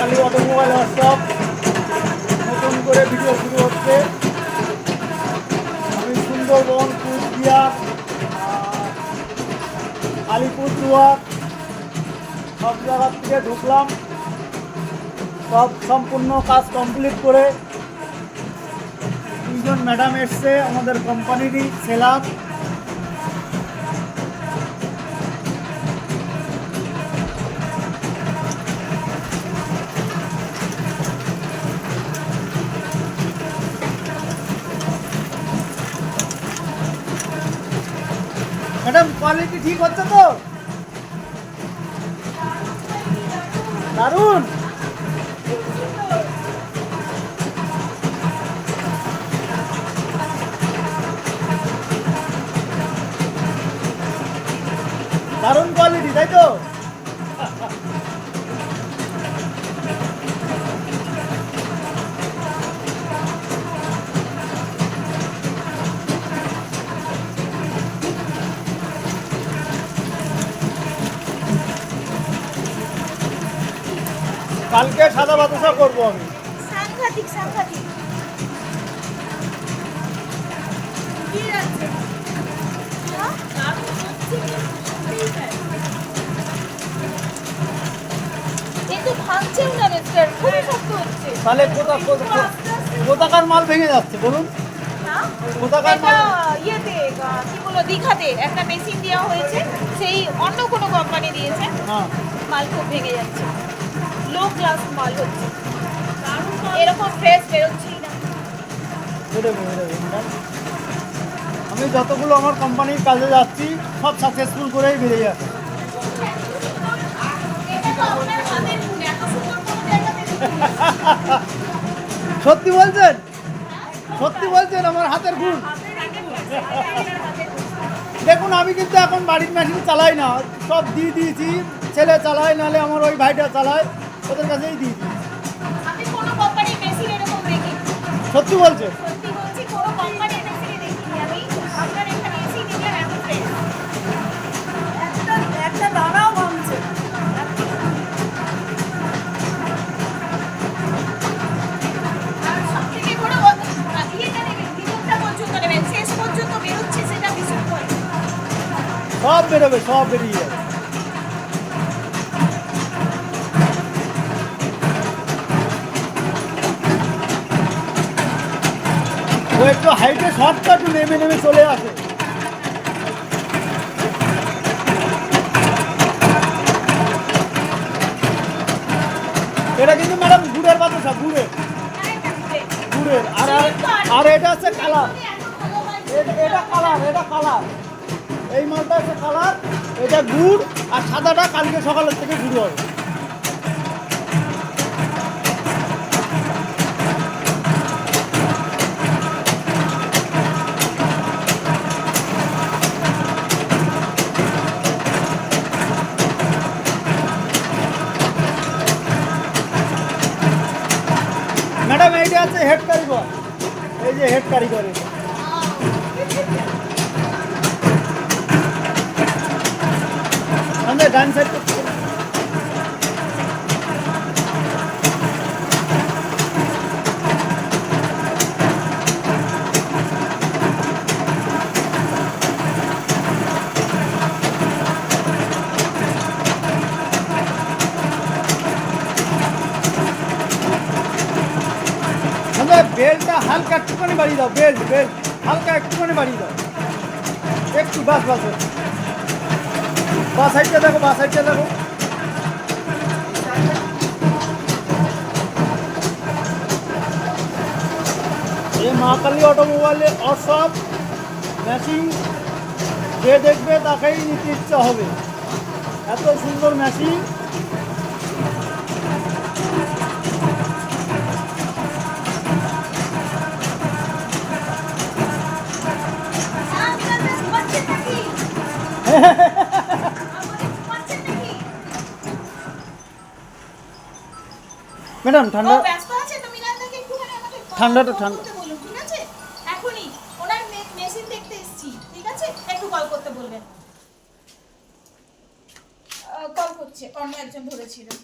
Kali automobile workshop নতুন করে video শুরু হচ্ছে। আমি সুন্দরবন, কুচবিহার, আলিপুরদুয়ার সব জায়গার থেকে ঢুকলাম। সব সম্পূর্ণ কাজ কমপ্লিট করে দুইজন ম্যাডাম এসছে আমাদের কোম্পানিরই সেলার। ম্যাডাম কোয়ালিটি ঠিক হচ্ছে তো? দারুণ। দারুণ কোয়ালিটি, তাই তো? কালকে সাদা বাতাসা করবো আমি। সাংঘাতিক সাংঘাতিক। কিন্তু ভাঙছেও না মিস্টার, খুবই শক্ত হচ্ছে। তাহলে কোথাকার মাল ভেঙে যাচ্ছে বলুন? কোথাকার মাল? ইয়েতে কি বলবো, দীঘাতে একটা মেশিন দেওয়া হয়েছে, সেই অন্য কোনো কোম্পানি দিয়েছে। মাল খুব ভেঙে যাচ্ছে, লো ক্লাস মাল হচ্ছে, এরকম ফ্রেশ বেরোচ্ছেই না। আমি যতগুলো আমার কোম্পানির কাজে যাচ্ছি সব সাকসেসফুল করেই বেরিয়ে যাচ্ছে। সত্যি বলছেন? সত্যি বলছেন আমার হাতের গুণ? দেখুন আমি কিন্তু এখন বাড়ির মেশিন চালাই না, সব দিয়ে দিয়েছি, ছেলে চালায়, নাহলে আমার ওই ভাইটা চালায়, ওদের কাছেই দিয়ে দিই। সত্যি বলছে? সব বেরোবে, সব বেরিয়ে যাবে। ও একটু হাইটে শর্টকাট নেমে নেমে চলে আসে। এটা কিন্তু ম্যাডাম গুড়ের বাতাসা, গুড়ের আর এটা হচ্ছে কালার। এটা কালার, এটা কালার, এই মালটা হচ্ছে কালার, এটা গুড়, আর সাদাটা কালকে সকালের থেকে গুড় হবে। ম্যাডাম এইটা আছে হেড কারিগর, এই যে হেড কারিগর, আমাদের ডান সাইড বেলটা হালকা একটুখানি বাড়িয়ে দাও, বেল্ট হালকা একটুখানি বাড়িয়ে দাও, একটু বাস বাস সাইডটা দেখো, বা সাইডটা দেখো। এই মা কালী অটোমোবাইলে ওয়ার্কশপ মেশিন যে দেখবে তাকেই নিতে ইচ্ছা হবে, এত সুন্দর মেশিন। ম্যাডাম ঠান্ডা ঠান্ডাটা ঠান্ডা ঠিক আছে, এখনই ওনার মেশিন দেখতে এসেছি, ঠিক আছে, একটু কল করতে বলবেন। কল করছে, অন্য একজন ধরেছিলেন।